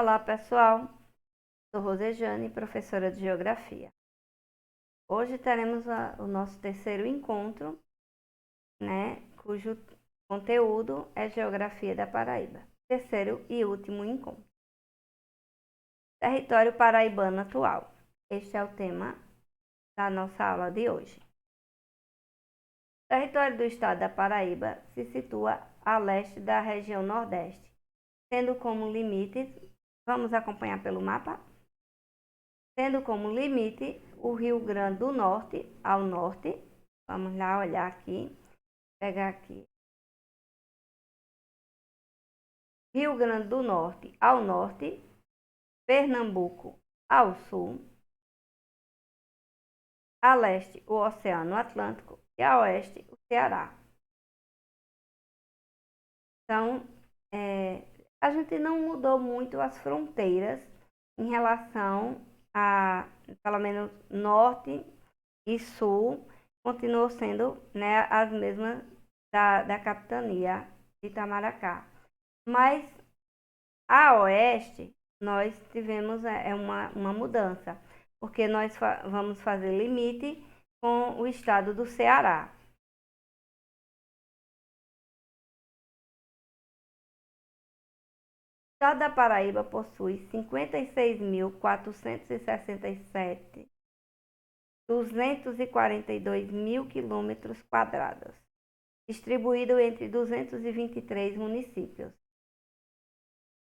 Olá, pessoal. Sou Rosejane, professora de Geografia. Hoje teremos o nosso terceiro encontro, cujo conteúdo é Geografia da Paraíba. Terceiro e último encontro. Território paraibano atual. Este é o tema da nossa aula de hoje. O território do estado da Paraíba se situa a leste da região Nordeste, tendo como limites, vamos acompanhar pelo mapa? Tendo como limite o Rio Grande do Norte ao norte. Vamos lá olhar aqui, pegar aqui. Rio Grande do Norte ao norte, Pernambuco ao sul, a leste o Oceano Atlântico e a oeste o Ceará. Então, a gente não mudou muito as fronteiras em relação a, pelo menos, norte e sul, continuou sendo as mesmas da capitania de Itamaracá. Mas a oeste, nós tivemos uma mudança, porque nós vamos fazer limite com o estado do Ceará. O estado da Paraíba possui 56.467.242 mil quilômetros quadrados, distribuído entre 223 municípios.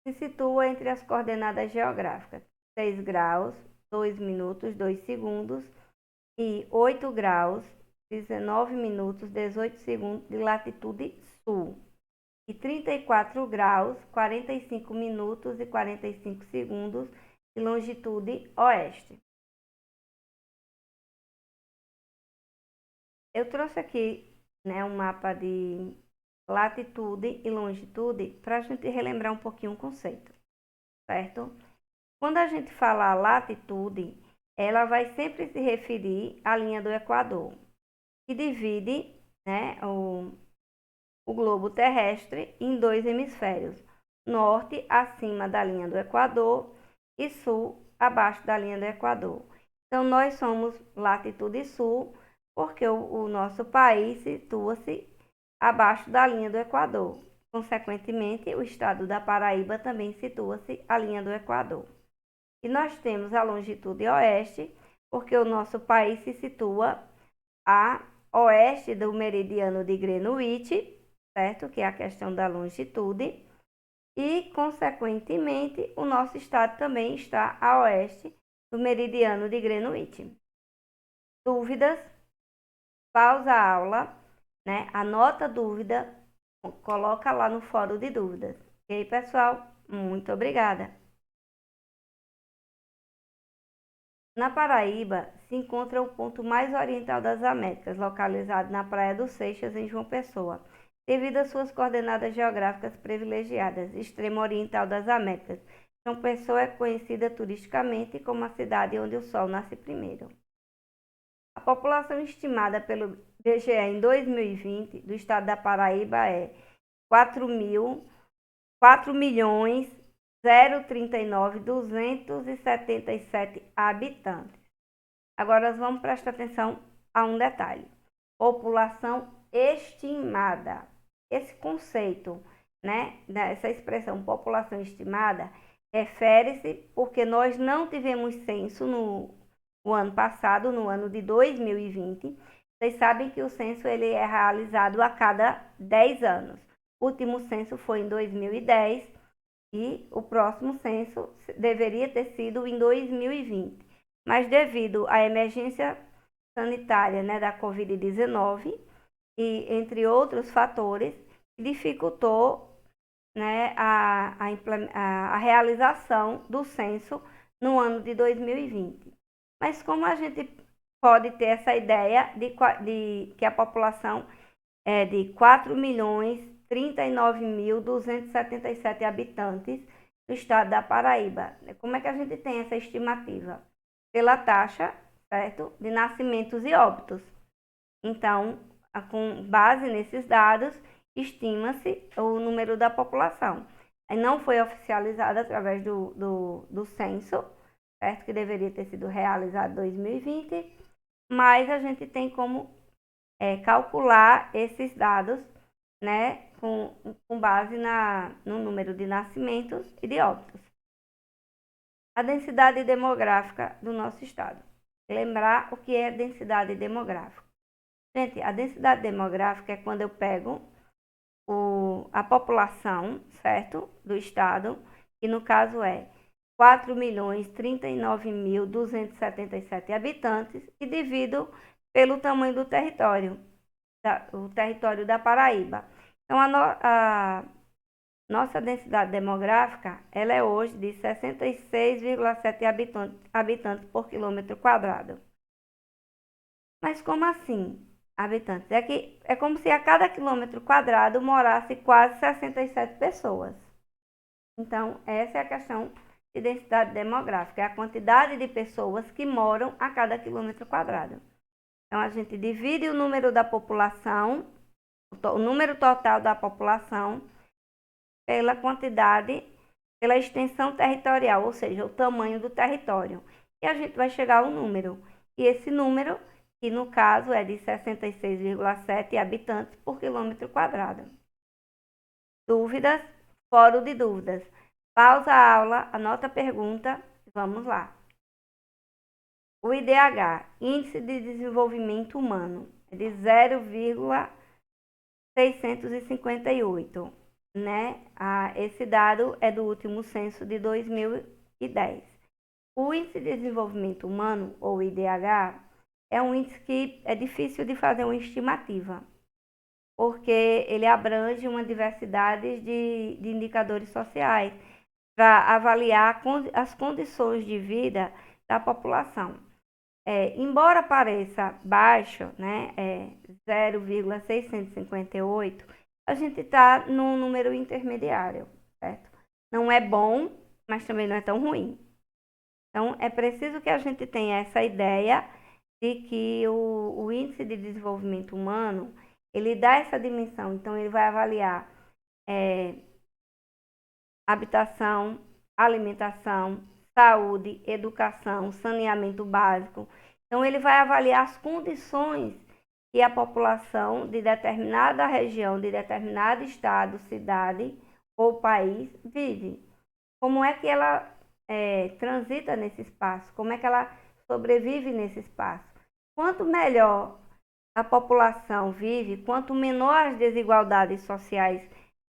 Se situa entre as coordenadas geográficas 6 graus, 2 minutos, 2 segundos e 8 graus, 19 minutos, 18 segundos de latitude sul e 34 graus, 45 minutos e 45 segundos de longitude oeste. Eu trouxe aqui um mapa de latitude e longitude para a gente relembrar um pouquinho o conceito, certo? Quando a gente fala latitude, ela vai sempre se referir à linha do Equador, que divide o globo terrestre em dois hemisférios, norte acima da linha do Equador e sul abaixo da linha do Equador. Então, nós somos latitude sul, porque o nosso país situa-se abaixo da linha do Equador. Consequentemente, o estado da Paraíba também situa-se à linha do Equador. E nós temos a longitude oeste, porque o nosso país se situa a oeste do meridiano de Greenwich, certo? Que é a questão da longitude. E, consequentemente, o nosso estado também está a oeste do meridiano de Greenwich. Dúvidas? Pausa a aula, anota a dúvida, coloca lá no fórum de dúvidas. Ok, pessoal? Muito obrigada. Na Paraíba se encontra o ponto mais oriental das Américas, localizado na Praia dos Seixas, em João Pessoa. Devido às suas coordenadas geográficas privilegiadas, extremo oriental das Américas, João Pessoa é conhecida turisticamente como a cidade onde o sol nasce primeiro. A população estimada pelo IBGE em 2020 do estado da Paraíba é 4.039.277 habitantes. Agora nós vamos prestar atenção a um detalhe. População estimada. Esse conceito, essa expressão população estimada, refere-se porque nós não tivemos censo no ano passado, no ano de 2020. Vocês sabem que o censo ele é realizado a cada 10 anos. O último censo foi em 2010 e o próximo censo deveria ter sido em 2020. Mas devido à emergência sanitária da Covid-19 e entre outros fatores, dificultou a realização do censo no ano de 2020. Mas como a gente pode ter essa ideia de que a população é de 4.039.277 habitantes do estado da Paraíba? Como é que a gente tem essa estimativa? Pela taxa, certo, de nascimentos e óbitos. Então, com base nesses dados, estima-se o número da população. não foi oficializada através do censo, certo? Que deveria ter sido realizado em 2020, mas a gente tem como calcular esses dados, né, com base no número de nascimentos e de óbitos. A densidade demográfica do nosso estado. Lembrar o que é densidade demográfica. Gente, a densidade demográfica é quando eu pego a população, certo? Do estado, que no caso é 4.039.277 habitantes, e divido pelo tamanho do território, o território da Paraíba. Então, a nossa densidade demográfica, ela é hoje de 66,7 habitantes por quilômetro quadrado. Mas como assim, habitantes? É como se a cada quilômetro quadrado morasse quase 67 pessoas. Então, essa é a questão de densidade demográfica, é a quantidade de pessoas que moram a cada quilômetro quadrado. Então, a gente divide o número da população, o número total da população, pela quantidade, pela extensão territorial, ou seja, o tamanho do território. E a gente vai chegar ao número. E esse número, que no caso é de 66,7 habitantes por quilômetro quadrado. Dúvidas? Fórum de dúvidas. Pausa a aula, anota a pergunta, vamos lá. O IDH, Índice de Desenvolvimento Humano, é de 0,658, né? Esse dado é do último censo de 2010. O Índice de Desenvolvimento Humano, ou IDH, é um índice que é difícil de fazer uma estimativa, porque ele abrange uma diversidade de indicadores sociais para avaliar as condições de vida da população. Embora pareça baixo, né, 0,658, a gente está num número intermediário, certo? Não é bom, mas também não é tão ruim. Então, é preciso que a gente tenha essa ideia de que o índice de desenvolvimento humano, ele dá essa dimensão. Então, ele vai avaliar habitação, alimentação, saúde, educação, saneamento básico. Então, ele vai avaliar as condições que a população de determinada região, de determinado estado, cidade ou país vive. Como é que ela transita nesse espaço? Como é que ela sobrevive nesse espaço? Quanto melhor a população vive, quanto menor as desigualdades sociais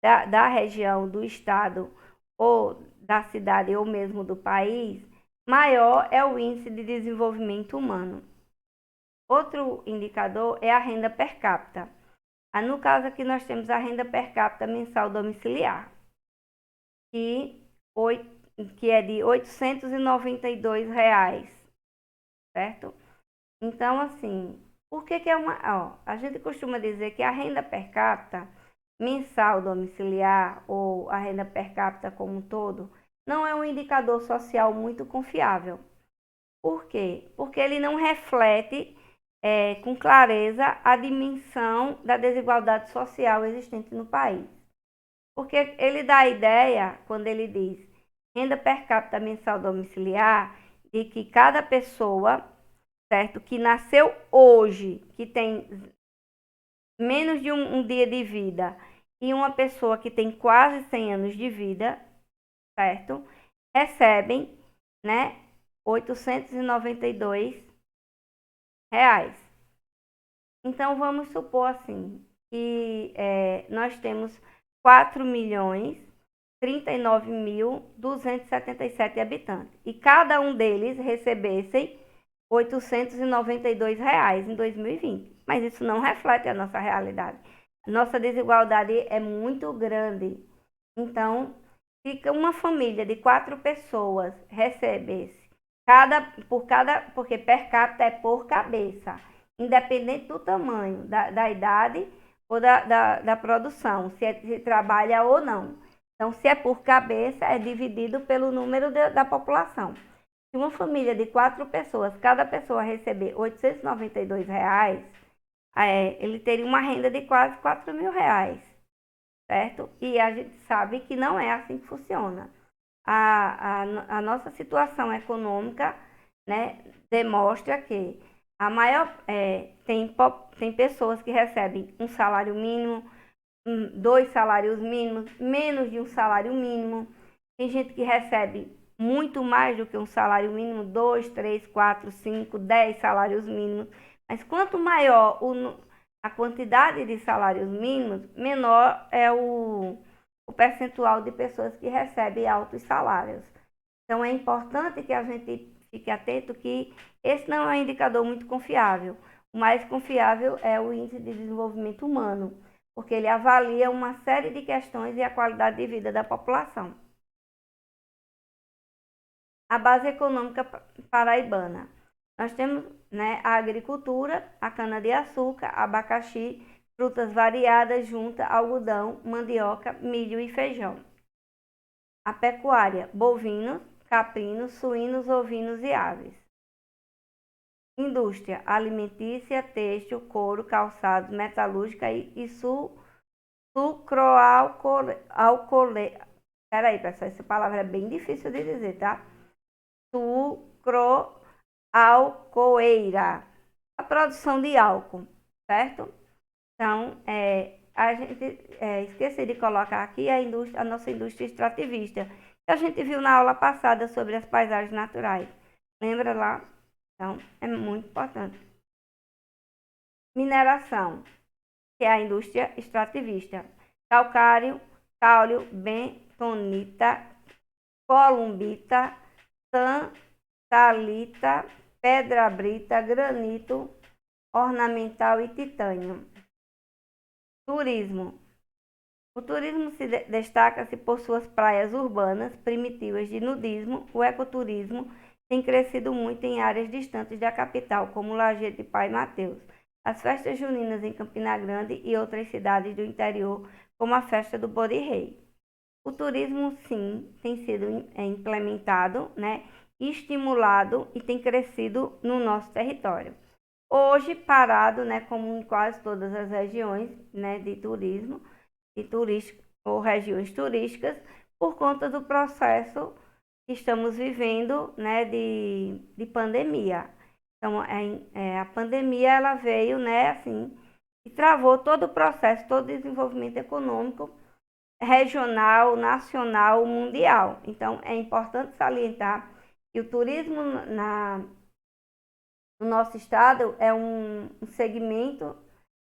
da região, do estado ou da cidade ou mesmo do país, maior é o índice de desenvolvimento humano. Outro indicador é a renda per capita. No caso aqui nós temos a renda per capita mensal domiciliar, que é de R$ 892, certo? Então, assim, por que é uma... a gente costuma dizer que a renda per capita mensal domiciliar ou a renda per capita como um todo não é um indicador social muito confiável. Por quê? Porque ele não reflete com clareza a dimensão da desigualdade social existente no país. Porque ele dá a ideia, quando ele diz renda per capita mensal domiciliar, de que cada pessoa, certo, que nasceu hoje, que tem menos de um dia de vida, e uma pessoa que tem quase 100 anos de vida, certo, recebem, né, R$ 892. Então, vamos supor assim, que nós temos 4.039.277 habitantes, e cada um deles recebessem R$ 892 em 2020. Mas isso não reflete a nossa realidade. Nossa desigualdade é muito grande. Então, se uma família de 4 pessoas recebesse, porque per capita é por cabeça, independente do tamanho, da idade ou da produção, se trabalha ou não. Então, se é por cabeça, é dividido pelo número da população. Se uma família de 4 pessoas, cada pessoa receber R$ 892, ele teria uma renda de quase R$ 4.000. certo? E a gente sabe que não é assim que funciona. A nossa situação econômica, né, demonstra que a maior, tem pessoas que recebem um salário mínimo, dois salários mínimos, menos de um salário mínimo. Tem gente que recebe muito mais do que um salário mínimo, 2, 3, 4, 5, 10 salários mínimos. Mas quanto maior a quantidade de salários mínimos, menor é o percentual de pessoas que recebem altos salários. Então, é importante que a gente fique atento que esse não é um indicador muito confiável. O mais confiável é o Índice de Desenvolvimento Humano, porque ele avalia uma série de questões e a qualidade de vida da população. A base econômica paraibana. Nós temos, né, a agricultura, a cana-de-açúcar, abacaxi, frutas variadas, junta, algodão, mandioca, milho e feijão. A pecuária, bovinos, caprinos, suínos, ovinos e aves. Indústria alimentícia, têxtil, couro, calçados, metalúrgica e Peraí, pessoal, essa palavra é bem difícil de dizer, tá? Sucroalcooeira. A produção de álcool, certo? Então, a gente esqueci de colocar aqui a nossa indústria extrativista, que a gente viu na aula passada sobre as paisagens naturais. Lembra lá? Então, é muito importante. Mineração, que é a indústria extrativista. Calcário, cáulio, bentonita, columbita, tantalita, pedra brita, granito, ornamental e titânio. Turismo. O turismo se destaca-se por suas praias urbanas primitivas de nudismo. O ecoturismo tem crescido muito em áreas distantes da capital, como Lajeado de Pai Mateus. As festas juninas em Campina Grande e outras cidades do interior, como a festa do Bode Rei. O turismo, sim, tem sido implementado, né, estimulado e tem crescido no nosso território. Hoje, parado, né, como em quase todas as regiões, né, de turismo e turístico, ou regiões turísticas, por conta do processo que estamos vivendo, né, de pandemia. Então, a pandemia, ela veio, né, assim, e travou todo o processo, todo o desenvolvimento econômico, regional, nacional, mundial. Então, é importante salientar que o turismo no nosso estado é um segmento,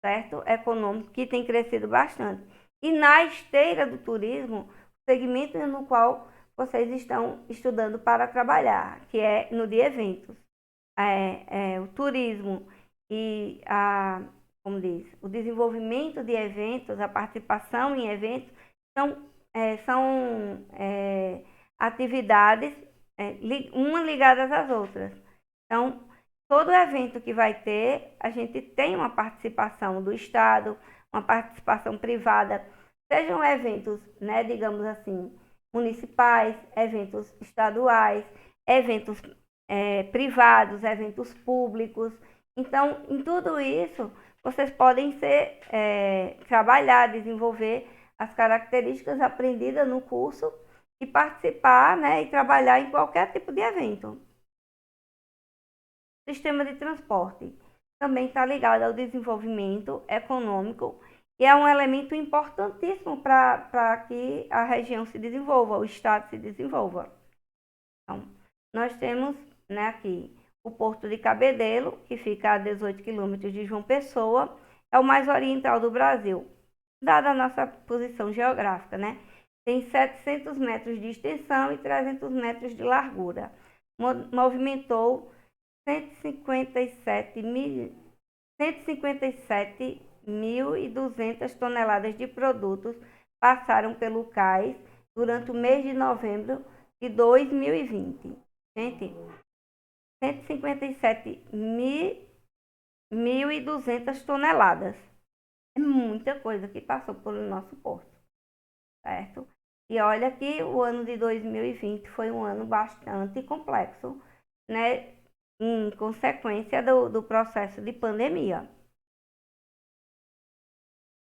certo, econômico que tem crescido bastante. E na esteira do turismo, o segmento no qual vocês estão estudando para trabalhar, que é no de eventos. O turismo e como diz, o desenvolvimento de eventos, a participação em eventos, são atividades uma ligadas às outras. Então, todo evento que vai ter, a gente tem uma participação do Estado, uma participação privada, sejam eventos, né, digamos assim, municipais, eventos estaduais, eventos privados, eventos públicos. Então, em tudo isso, vocês podem trabalhar, desenvolver as características aprendidas no curso e participar, né, e trabalhar em qualquer tipo de evento. Sistema de transporte também está ligado ao desenvolvimento econômico e é um elemento importantíssimo para que a região se desenvolva, o estado se desenvolva. Então, nós temos, né, aqui o Porto de Cabedelo, que fica a 18 quilômetros de João Pessoa, é o mais oriental do Brasil, dada a nossa posição geográfica, né? Tem 700 metros de extensão e 300 metros de largura. Movimentou 157.200 toneladas de produtos passaram pelo cais durante o mês de novembro de 2020. Gente, 157.200 toneladas. É muita coisa que passou pelo nosso porto, certo? E olha que o ano de 2020 foi um ano bastante complexo, né? Em consequência do processo de pandemia.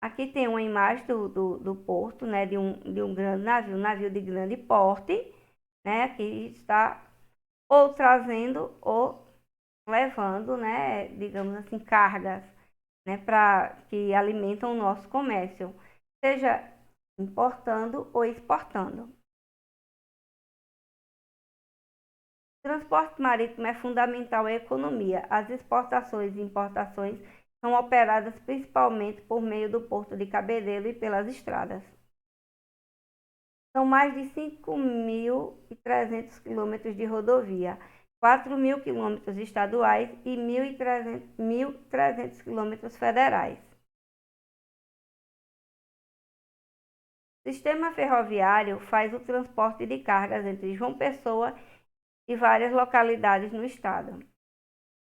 Aqui tem uma imagem do porto, né, de um grande navio, um navio de grande porte, né, que está ou trazendo ou levando, né, digamos assim, cargas, né, que alimentam o nosso comércio, seja importando ou exportando. O transporte marítimo é fundamental à economia. As exportações e importações são operadas principalmente por meio do Porto de Cabedelo e pelas estradas. São mais de 5.300 quilômetros de rodovia, 4.000 quilômetros estaduais e 1.300 quilômetros federais. O sistema ferroviário faz o transporte de cargas entre João Pessoa e várias localidades no estado.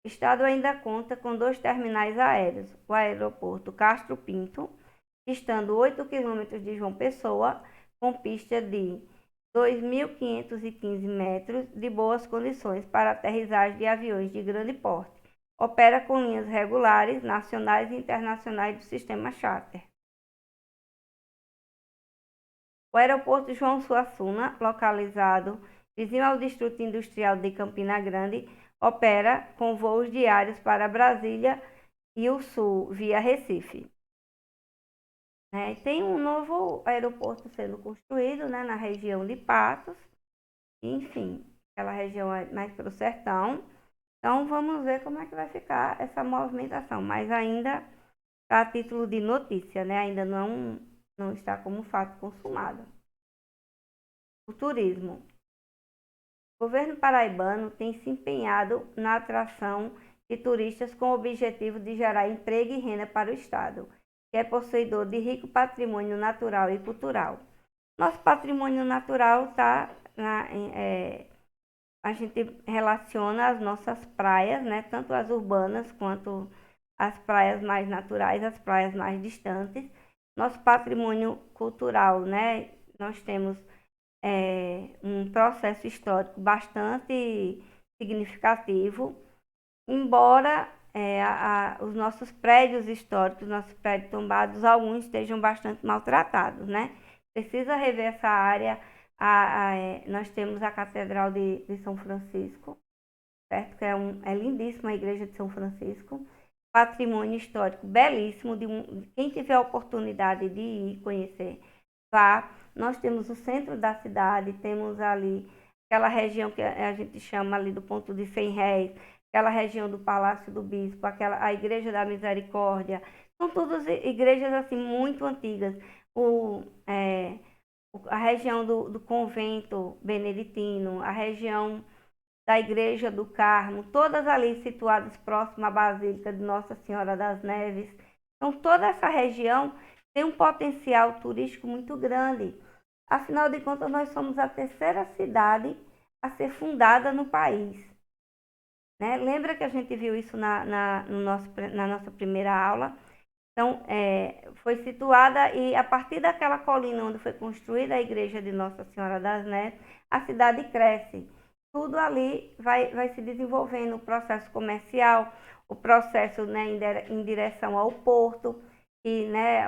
O estado ainda conta com 2 terminais aéreos, o aeroporto Castro Pinto, distando 8 quilômetros de João Pessoa, com pista de 2.515 metros de boas condições para aterrissagem de aviões de grande porte. Opera com linhas regulares, nacionais e internacionais do sistema charter. O aeroporto João Suassuna, localizado vizinho ao Distrito Industrial de Campina Grande, opera com voos diários para Brasília e o Sul, via Recife. Tem um novo aeroporto sendo construído, né, na região de Patos, enfim, aquela região é mais para o sertão. Então, vamos ver como é que vai ficar essa movimentação, mas ainda está a título de notícia, né, ainda não está como fato consumado. O turismo. O governo paraibano tem se empenhado na atração de turistas com o objetivo de gerar emprego e renda para o estado, que é possuidor de rico patrimônio natural e cultural. Nosso patrimônio natural está a gente relaciona as nossas praias, né, tanto as urbanas quanto as praias mais naturais, as praias mais distantes. Nosso patrimônio cultural, né, nós temos um processo histórico bastante significativo, embora os nossos prédios históricos, nossos prédios tombados, alguns estejam bastante maltratados, né? Precisa rever essa área. Nós temos a Catedral de São Francisco, certo? Que é lindíssima a Igreja de São Francisco. Patrimônio histórico belíssimo, quem tiver a oportunidade de ir conhecer, vá. Nós temos o centro da cidade, temos ali aquela região que a gente chama ali do Ponto de 100 Réis, aquela região do Palácio do Bispo, a Igreja da Misericórdia. São todas igrejas assim muito antigas. A região do Convento Beneditino, a região da Igreja do Carmo, todas ali situadas próximas à Basílica de Nossa Senhora das Neves. Então, toda essa região tem um potencial turístico muito grande. Afinal de contas, nós somos a terceira cidade a ser fundada no país. Né? Lembra que a gente viu isso na nossa primeira aula? Então, foi situada e a partir daquela colina onde foi construída a igreja de Nossa Senhora das Neves, a cidade cresce. Tudo ali vai se desenvolvendo, o processo comercial, o processo, né, em direção ao porto, e né,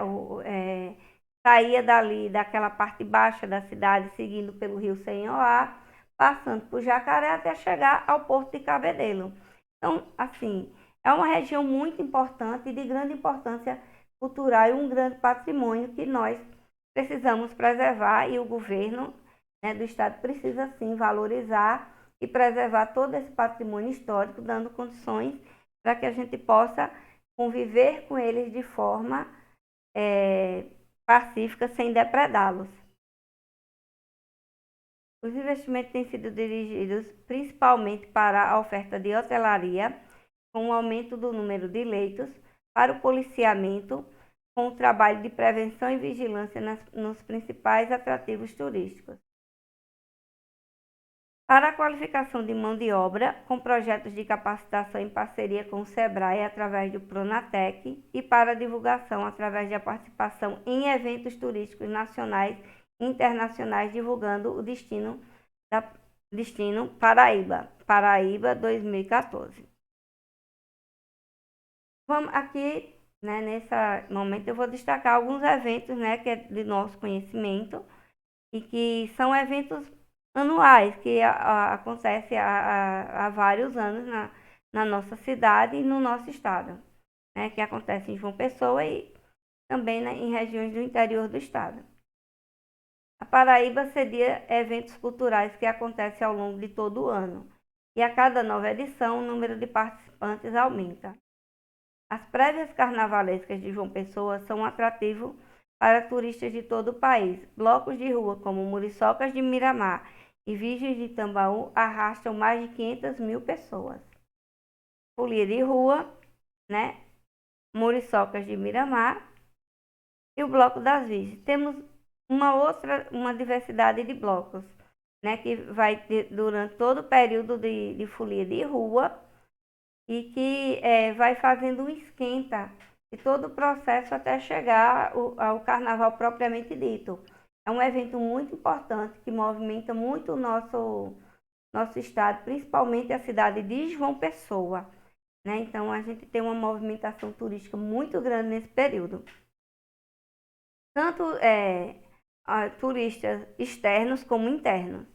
saía dali, daquela parte baixa da cidade, seguindo pelo rio Senhoá, passando por Jacaré até chegar ao porto de Cabedelo. Então, assim, é uma região muito importante e de grande importância cultural e um grande patrimônio que nós precisamos preservar, e o governo, né, do estado precisa sim valorizar e preservar todo esse patrimônio histórico, dando condições para que a gente possa conviver com eles de forma pacífica, sem depredá-los. Os investimentos têm sido dirigidos principalmente para a oferta de hotelaria, com o aumento do número de leitos, para o policiamento, com o trabalho de prevenção e vigilância nos principais atrativos turísticos. Para a qualificação de mão de obra, com projetos de capacitação em parceria com o SEBRAE através do Pronatec, e para a divulgação através da participação em eventos turísticos nacionais e internacionais, divulgando o destino Paraíba 2014. Aqui né, nesse momento eu vou destacar alguns eventos, né, que é de nosso conhecimento e que são eventos anuais, que acontecem há vários anos na nossa cidade e no nosso estado, né, que acontece em João Pessoa e também, né, em regiões do interior do estado. A Paraíba cedia eventos culturais que acontecem ao longo de todo o ano, e a cada nova edição o número de participantes aumenta. As prévias carnavalescas de João Pessoa são um atrativo para turistas de todo o país. Blocos de rua como Muriçocas de Miramar e Virgens de Tambaú arrastam mais de 500 mil pessoas. Folia de rua, né? Muriçocas de Miramar e o Bloco das Virgens. Temos uma diversidade de blocos, né? Que vai ter, durante todo o período de folia de rua e que vai fazendo um esquenta de todo o processo até chegar ao carnaval propriamente dito. É um evento muito importante que movimenta muito o nosso estado, principalmente a cidade de João Pessoa, né? Então a gente tem uma movimentação turística muito grande nesse período. Tanto turistas externos como internos.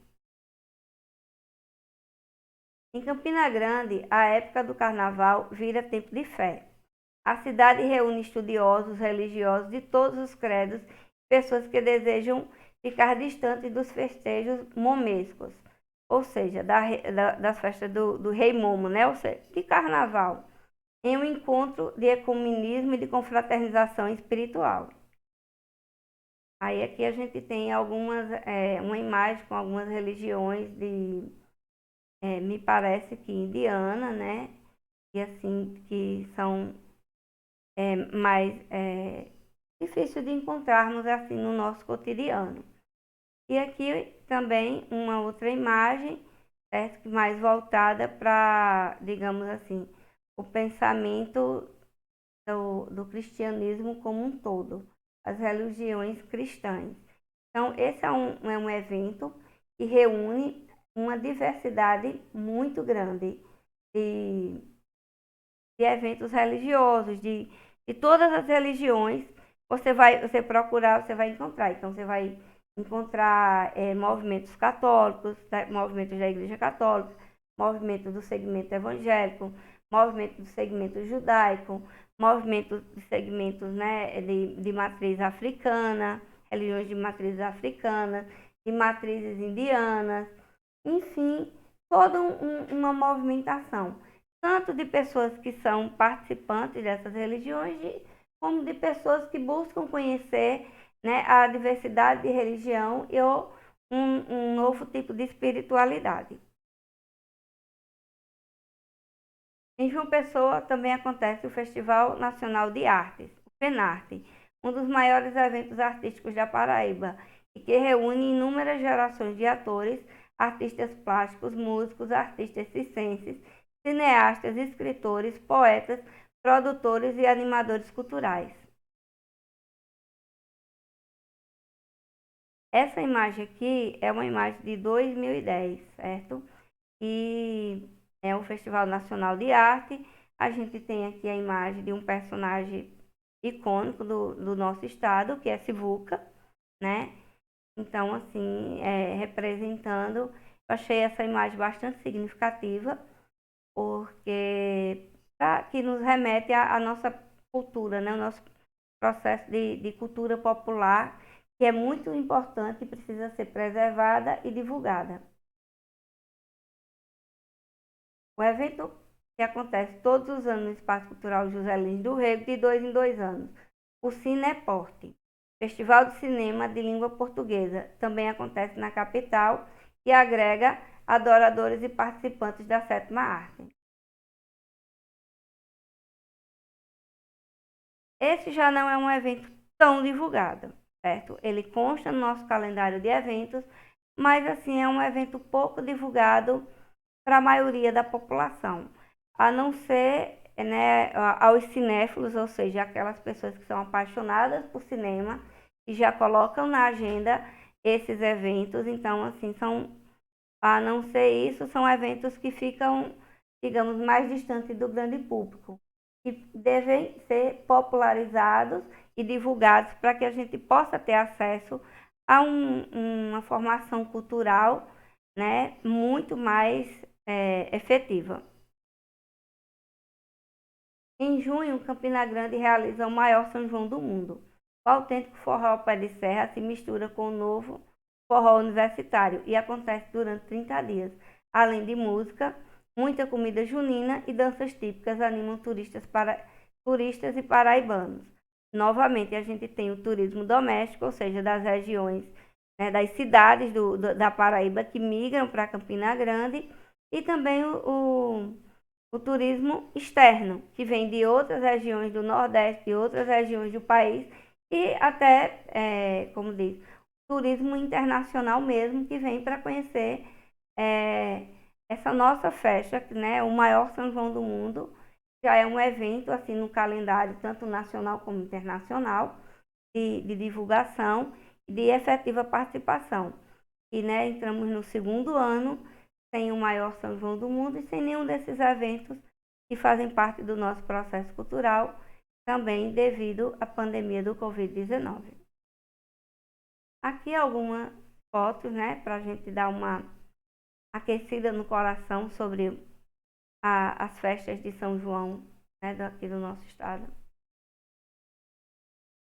Em Campina Grande, a época do carnaval vira tempo de fé. A cidade reúne estudiosos, religiosos de todos os credos, pessoas que desejam ficar distantes dos festejos momescos, ou seja, das festas do Rei Momo, né? Ou seja, de carnaval, em um encontro de ecumenismo e de confraternização espiritual. Aí aqui a gente tem uma imagem com algumas religiões me parece que indiana, né? E assim, que são mais difíceis de encontrarmos assim no nosso cotidiano. E aqui também uma outra imagem, certo? Mais voltada para, digamos assim, o pensamento do cristianismo como um todo, as religiões cristãs. Então, esse é um evento que reúne uma diversidade muito grande de eventos religiosos, de todas as religiões. Você procurar, você vai encontrar. Então, você vai encontrar movimentos católicos, movimentos da Igreja Católica, movimentos do segmento evangélico, movimentos do segmento judaico, movimentos de segmentos, né, de matriz africana, religiões de matriz africana, de matrizes indianas, enfim, toda uma movimentação, tanto de pessoas que são participantes dessas religiões, como de pessoas que buscam conhecer, né, a diversidade de religião e um novo tipo de espiritualidade. Em João Pessoa também acontece o Festival Nacional de Artes, o FENARTE, um dos maiores eventos artísticos da Paraíba e que reúne inúmeras gerações de atores, artistas plásticos, músicos, artistas circenses, cineastas, escritores, poetas, produtores e animadores culturais. Essa imagem aqui é uma imagem de 2010, certo? E é o Festival Nacional de Arte. A gente tem aqui a imagem de um personagem icônico do nosso estado, que é Sivuca, né? Então, assim, representando, eu achei essa imagem bastante significativa, porque que nos remete à nossa cultura, né? O nosso processo de cultura popular, que é muito importante e precisa ser preservada e divulgada. O evento que acontece todos os anos no Espaço Cultural José Lins do Rego, de 2 em 2 anos. O Cineporte, Festival de Cinema de Língua Portuguesa, também acontece na capital e agrega adoradores e participantes da sétima arte. Esse já não é um evento tão divulgado, certo? Ele consta no nosso calendário de eventos, mas assim é um evento pouco divulgado para a maioria da população, a não ser, né, aos cinéfilos, ou seja, aquelas pessoas que são apaixonadas por cinema e já colocam na agenda esses eventos. Então, assim, a não ser isso, são eventos que ficam, digamos, mais distantes do grande público. que devem ser popularizados e divulgados para que a gente possa ter acesso a uma formação cultural, né, muito mais efetiva. Em junho, Campina Grande realiza o maior São João do mundo. O autêntico forró pé de serra se mistura com o novo forró universitário e acontece durante 30 dias. Além de música, muita comida junina e danças típicas animam turistas e paraibanos. Novamente, a gente tem o turismo doméstico, ou seja, das regiões, né, das cidades da Paraíba que migram para Campina Grande, e também o turismo externo, que vem de outras regiões do Nordeste, de outras regiões do país, e até, como diz, turismo internacional mesmo, que vem para conhecer essa nossa festa, né, o maior São João do mundo. Já é um evento assim no calendário, tanto nacional como internacional, de divulgação e de efetiva participação. E, né, entramos no segundo ano sem o maior São João do mundo e sem nenhum desses eventos que fazem parte do nosso processo cultural, também devido à pandemia do Covid-19. Aqui algumas fotos, né, para a gente dar uma aquecida no coração sobre as festas de São João, né, aqui do nosso estado.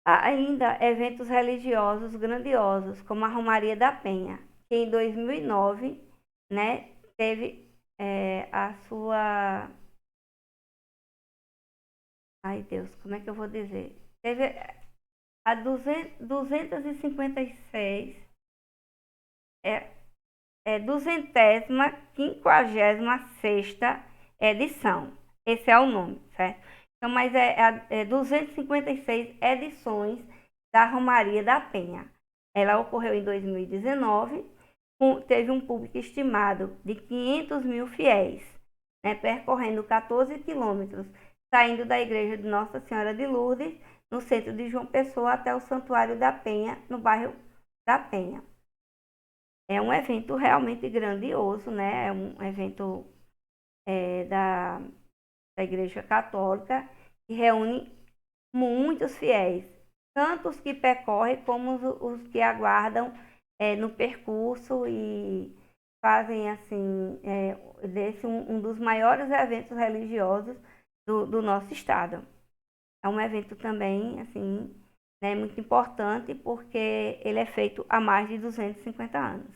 Há ainda eventos religiosos grandiosos, como a Romaria da Penha, que em 2009, né, teve a sua... Ai, Deus, como é que eu vou dizer? Teve a 256, 256ª edição. Esse é o nome, certo? Então, mas é 256 edições da Romaria da Penha. Ela ocorreu em 2019, teve um público estimado de 500 mil fiéis, né, percorrendo 14 quilômetros, saindo da igreja de Nossa Senhora de Lourdes, no centro de João Pessoa, até o Santuário da Penha, no bairro da Penha. É um evento realmente grandioso, né? É um evento da Igreja Católica, que reúne muitos fiéis, tanto os que percorrem como os que aguardam no percurso e fazem assim desse um dos maiores eventos religiosos do nosso estado. É um evento também assim, né, muito importante, porque ele é feito há mais de 250 anos.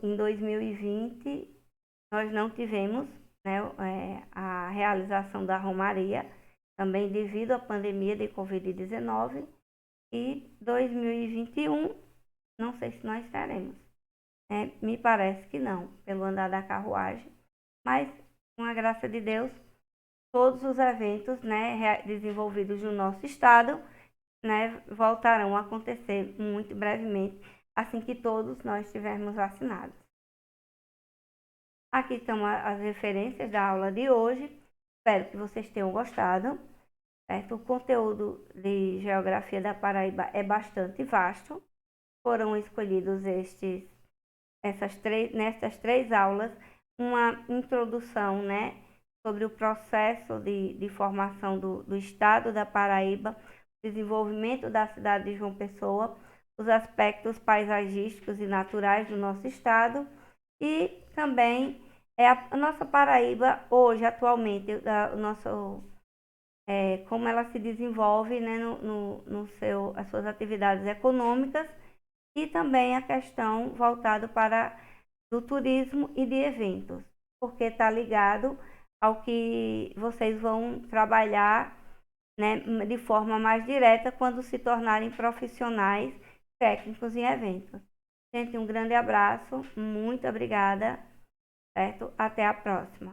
Em 2020, nós não tivemos, né, a realização da Romaria, também devido à pandemia de Covid-19, e 2021, não sei se nós teremos. Me parece que não, pelo andar da carruagem, mas com a graça de Deus, todos os eventos, né, desenvolvidos no nosso estado, né, voltarão a acontecer muito brevemente, assim que todos nós estivermos vacinados. Aqui estão as referências da aula de hoje. Espero que vocês tenham gostado. Certo? O conteúdo de Geografia da Paraíba é bastante vasto. Foram escolhidos nestas três aulas uma introdução, né, sobre o processo de formação do estado da Paraíba, desenvolvimento da cidade de João Pessoa, os aspectos paisagísticos e naturais do nosso estado e também a nossa Paraíba hoje, atualmente, como ela se desenvolve, né, as suas atividades econômicas e também a questão voltada para do turismo e de eventos, porque está ligado ao que vocês vão trabalhar, né, de forma mais direta quando se tornarem profissionais técnicos em eventos. Gente, um grande abraço, muito obrigada, certo? Até a próxima.